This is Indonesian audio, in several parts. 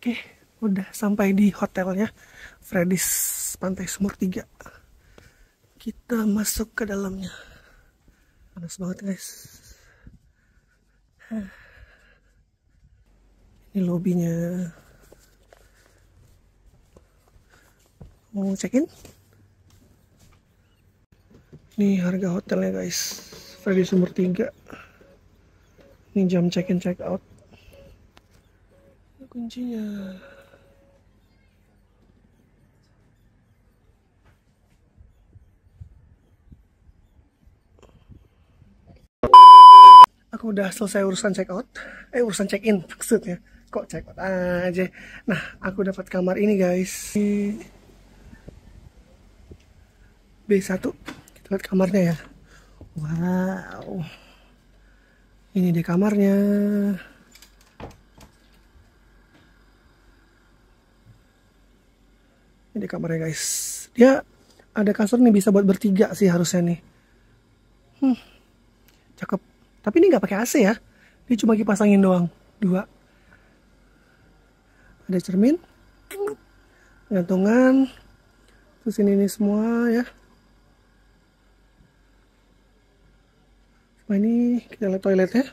Oke, udah sampai di hotelnya Freddy's Pantai Sumur 3. Kita masuk ke dalamnya. Panas banget guys. Ini lobbynya. Mau check-in? Ini harga hotelnya guys. Freddy's Sumur 3. Ini jam check-in check-out. Kuncinya. Aku udah selesai urusan check out, urusan check in maksudnya. Kok check out aja. Nah, aku dapat kamar ini guys. Di B1. Kita lihat kamarnya ya. Wow. Ini deh kamarnya. Ini kamarnya guys. Dia ada kasur nih, bisa buat bertiga sih harusnya nih. Cakep. Tapi ini nggak pakai AC ya. Dia cuma kipas angin doang. 2. Ada cermin. Gantungan. Terus ini semua ya. Nah, ini kita lihat toiletnya.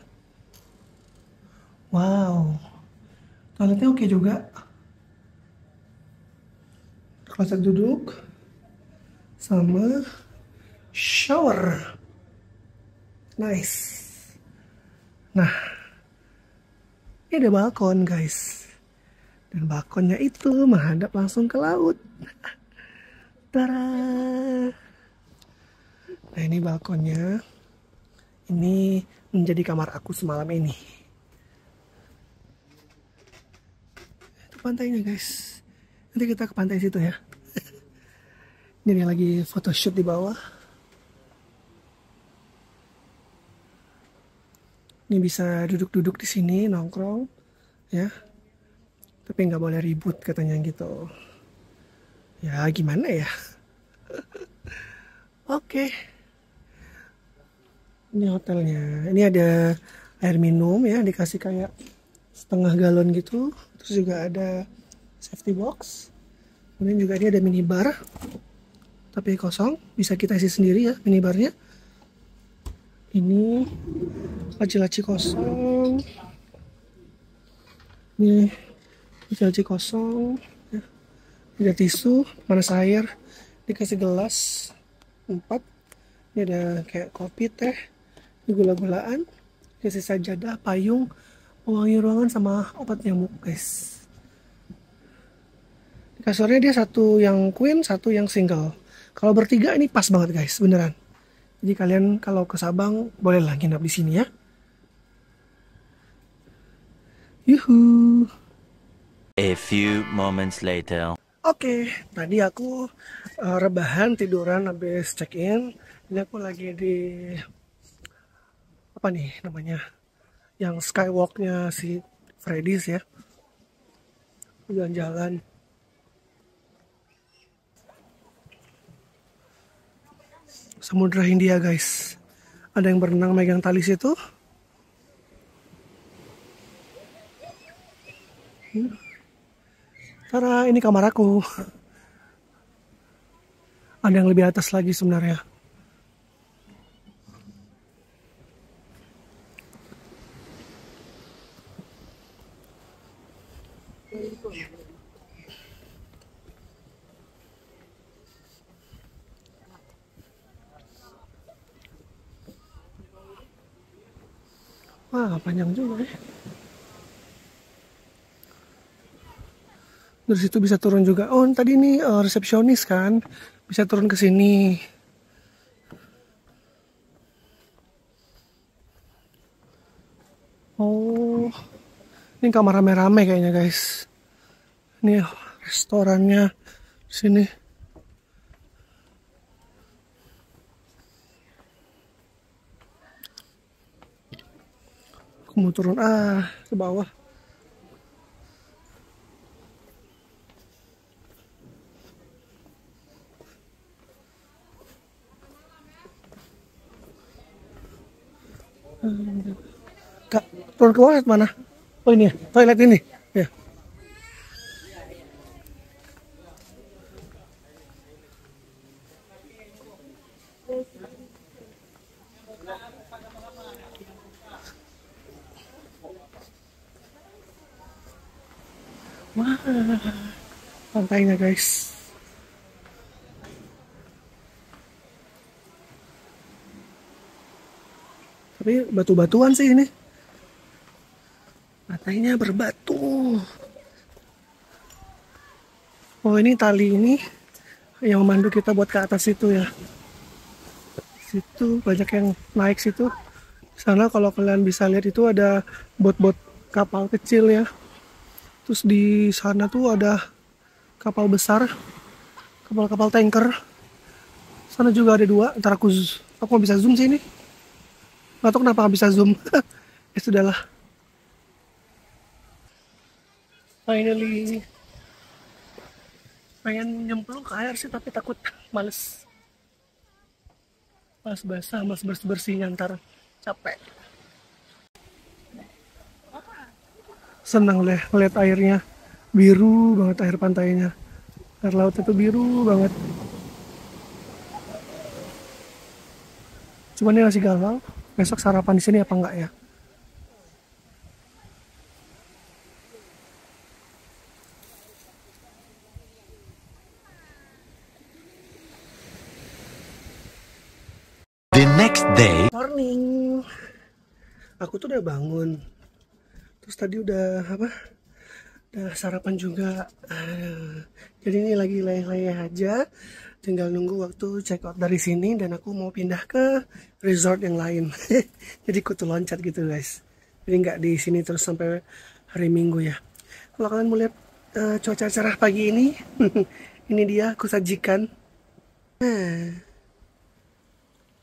Wow. Toiletnya oke juga. Kloset duduk. Sama shower. Nice. Nah, ini ada balkon guys. Dan balkonnya itu menghadap langsung ke laut. Tara. Nah, ini balkonnya. Ini menjadi kamar aku semalam ini. Itu pantainya guys. Nanti kita ke pantai situ ya. Ini dia lagi photoshoot di bawah. Ini bisa duduk-duduk di sini, nongkrong, ya. Tapi nggak boleh ribut katanya gitu. Ya gimana ya? Oke. Ini hotelnya. Ini ada air minum ya, dikasih kayak setengah galon gitu. Terus juga ada safety box. Kemudian juga ini ada minibar. Tapi kosong, bisa kita isi sendiri ya minibarnya. Ini laci-laci kosong. Ini laci-laci kosong. Ya. Ada tisu, panas air, dikasih gelas 4. Ini ada kayak kopi, teh, ini gula-gulaan, dikasih sajadah, payung, pewangi ruangan sama obat nyamuk guys. Di kasurnya dia satu yang queen, satu yang single. Kalau bertiga ini pas banget guys, beneran. Jadi kalian kalau ke Sabang bolehlah nginap di sini ya. Yuhu. A few moments later. Oke, tadi aku rebahan tiduran habis check in. Ini aku lagi di apa nih namanya? Yang skywalknya si Freddy's ya. Jalan-jalan. Samudra Hindia guys. Ada yang berenang megang tali situ. Karena ini kamar aku. Ada yang lebih atas lagi sebenarnya. Wah, panjang juga ya. Dari situ bisa turun juga. Oh, tadi ini resepsionis kan. Bisa turun ke sini. Oh, ini kamar rame-rame kayaknya guys. Ini restorannya di sini. Aku mau turun ke bawah. Kak, turun ke toilet mana? Oh ini ya, toilet ini. Ya. Wah, pantainya guys. Tapi batu-batuan sih ini. Pantainya berbatu. Oh, ini tali ini yang memandu kita buat ke atas itu ya. Situ banyak yang naik situ. Sana kalau kalian bisa lihat itu ada bot-bot kapal kecil ya. Terus di sana tuh ada kapal besar, kapal-kapal tanker. Sana juga ada dua. Ntar aku nggak bisa zoom sih ini. Nggak tahu kenapa nggak bisa zoom. Ya sudahlah. Finally, pengen nyemplung ke air sih tapi takut, males. Pas basah, mas bersih-bersihnya ntar capek. Senang deh ngeliat airnya, biru banget air pantainya. Air laut itu biru banget. Cuman ini masih galau. Besok sarapan di sini apa enggak ya? The next day. Morning. Aku tuh udah bangun. Terus tadi udah apa? Udah sarapan juga. Jadi ini lagi leyeh-leyeh aja. Tinggal nunggu waktu check out dari sini dan aku mau pindah ke resort yang lain. Jadi kutu loncat gitu guys. Jadi nggak di sini terus sampai hari Minggu ya. Kalau kalian mau lihat cuaca cerah pagi ini, ini dia aku sajikan. Nah,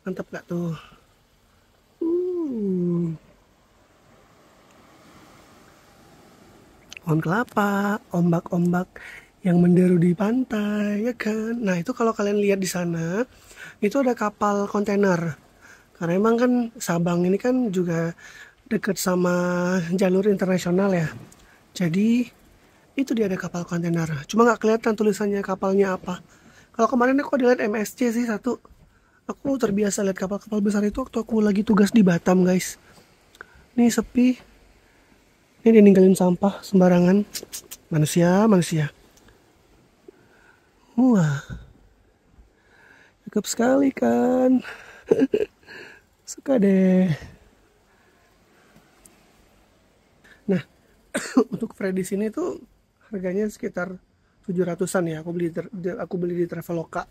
mantap gak tuh? Pohon kelapa, ombak-ombak yang menderu di pantai, ya kan? Nah, itu kalau kalian lihat di sana, itu ada kapal kontainer. Karena emang kan Sabang ini kan juga deket sama jalur internasional ya. Jadi, itu dia ada kapal kontainer. Cuma nggak kelihatan tulisannya kapalnya apa. Kalau kemarin aku lihat MSC sih satu. Aku terbiasa lihat kapal-kapal besar itu waktu aku lagi tugas di Batam, guys. Ini sepi. Ini dia ninggalin sampah sembarangan. Manusia. Wah, cakep sekali kan. Suka deh. Nah, untuk Freddy sini tuh harganya sekitar 700-an ya. Aku beli di Traveloka.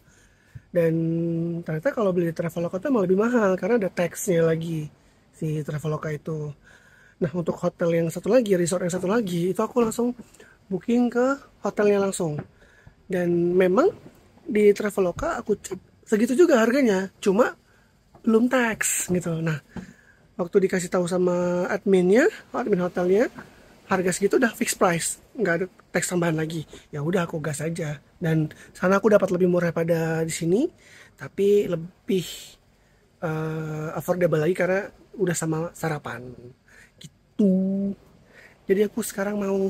Dan ternyata kalau beli di Traveloka tuh emang lebih mahal karena ada tax-nya lagi si Traveloka itu. Nah, untuk hotel yang satu lagi, resort yang satu lagi, itu aku langsung booking ke hotelnya langsung. Dan memang di Traveloka aku cek segitu juga harganya, cuma belum tax gitu. Nah, waktu dikasih tahu sama admin hotelnya, harga segitu udah fixed price, nggak ada tax tambahan lagi. Ya udah aku gas aja. Dan sana aku dapat lebih murah pada di sini, tapi lebih affordable lagi karena udah sama sarapan gitu. Jadi aku sekarang mau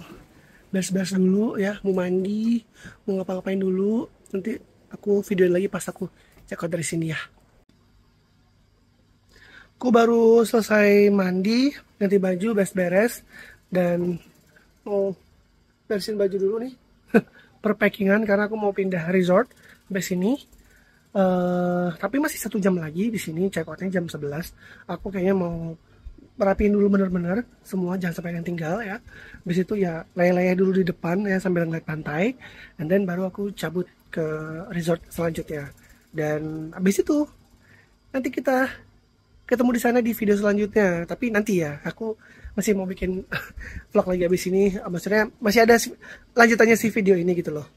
beres-beres dulu ya, mau mandi, mau ngapa-ngapain dulu. Nanti aku videoin lagi pas aku check out dari sini ya. Aku baru selesai mandi, ganti baju, beres-beres, dan mau beresin baju dulu nih. Perpackingan karena aku mau pindah resort sampai sini. Tapi masih 1 jam lagi di sini, check outnya jam 11. Aku kayaknya mau merapiin dulu bener-bener semua, jangan sampai yang tinggal ya. Habis itu ya leyeh-leyeh dulu di depan ya sambil ngeliat pantai, and then baru aku cabut ke resort selanjutnya. Dan habis itu nanti kita ketemu di sana di video selanjutnya. Tapi nanti ya aku masih mau bikin vlog lagi habis ini, maksudnya masih ada lanjutannya si video ini gitu loh.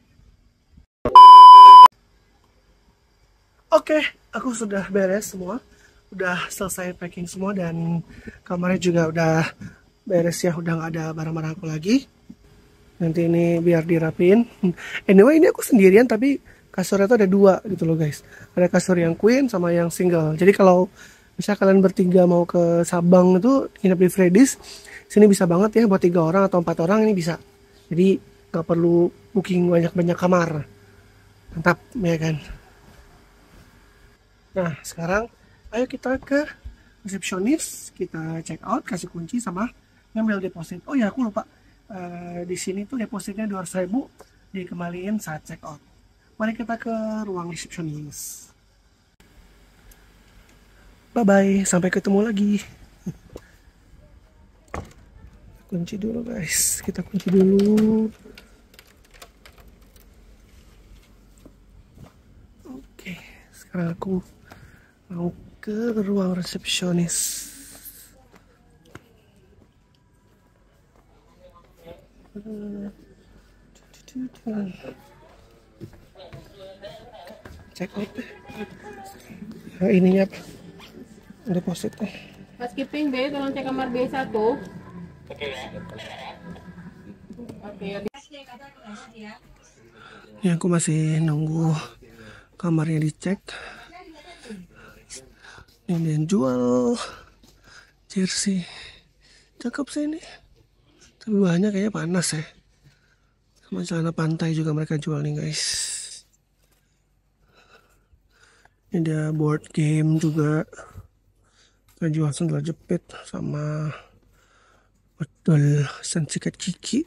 Oke, aku sudah beres semua. Udah selesai packing semua dan kamarnya juga udah beres ya, udah nggak ada barang-barang aku lagi. Nanti ini biar dirapin. Anyway, ini aku sendirian tapi kasurnya tuh ada dua gitu loh guys. Ada kasur yang queen sama yang single. Jadi kalau misalnya kalian bertiga mau ke Sabang itu nginep di Freddy's, sini bisa banget ya buat 3 orang atau 4 orang ini bisa. Jadi nggak perlu booking banyak-banyak kamar. Mantap ya kan. Nah, sekarang ayo kita ke resepsionis, kita check out, kasih kunci sama ngambil deposit. Oh ya, aku lupa. Di sini tuh depositnya 200.000, dikembaliin saat check out. Mari kita ke ruang resepsionis. Bye bye, sampai ketemu lagi. Kunci dulu guys, kita kunci dulu. Oke, sekarang aku mau ke ruang resepsionis. Check out deh. Nah, ininya apa? Depositnya. Mas Kiping B, tolong cek kamar B1. Oke ya. Ya, aku masih nunggu kamarnya dicek. Ini yang jual jersey. Cakep sih ini. Tapi bahannya kayaknya panas ya. Sama celana pantai juga mereka jual nih guys. Ini ada board game juga. Kita jual sandal jepit sama odol sikat gigi.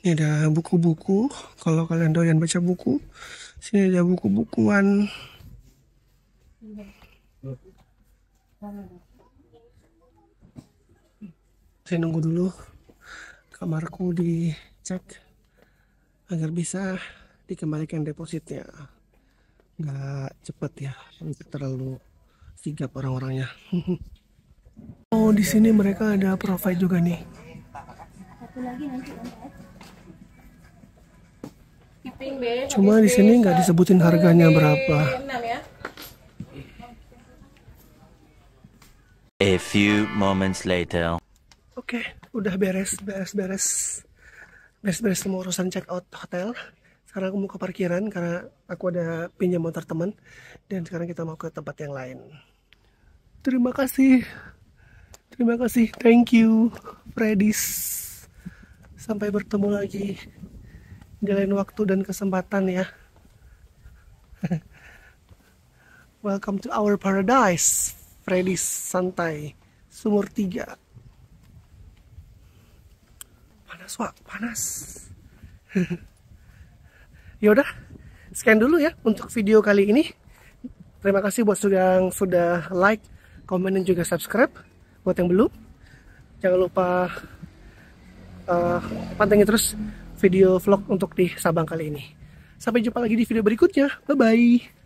Ini ada buku-buku. Kalau kalian doyan baca buku, sini ada buku-bukuan. Saya nunggu dulu kamarku dicek agar bisa dikembalikan depositnya. Nggak cepet ya, nggak terlalu sigap orang-orangnya. Oh, di sini mereka ada provide juga nih. Kiping B. Cuma di sini nggak disebutin harganya berapa. 6 ya. A few moments later. Oke, udah beres semua urusan check out hotel. Sekarang aku mau ke parkiran karena aku ada pinjam motor teman, dan sekarang kita mau ke tempat yang lain. Terima kasih, thank you, Freddy's. Sampai bertemu lagi di lain waktu dan kesempatan ya. Welcome to our paradise, Freddy's Santai, Sumur 3. Panas. Yaudah, sekian dulu ya untuk video kali ini. Terima kasih buat yang sudah like, komen, dan juga subscribe. Buat yang belum, jangan lupa pantengin terus video vlog untuk di Sabang kali ini. Sampai jumpa lagi di video berikutnya. Bye bye.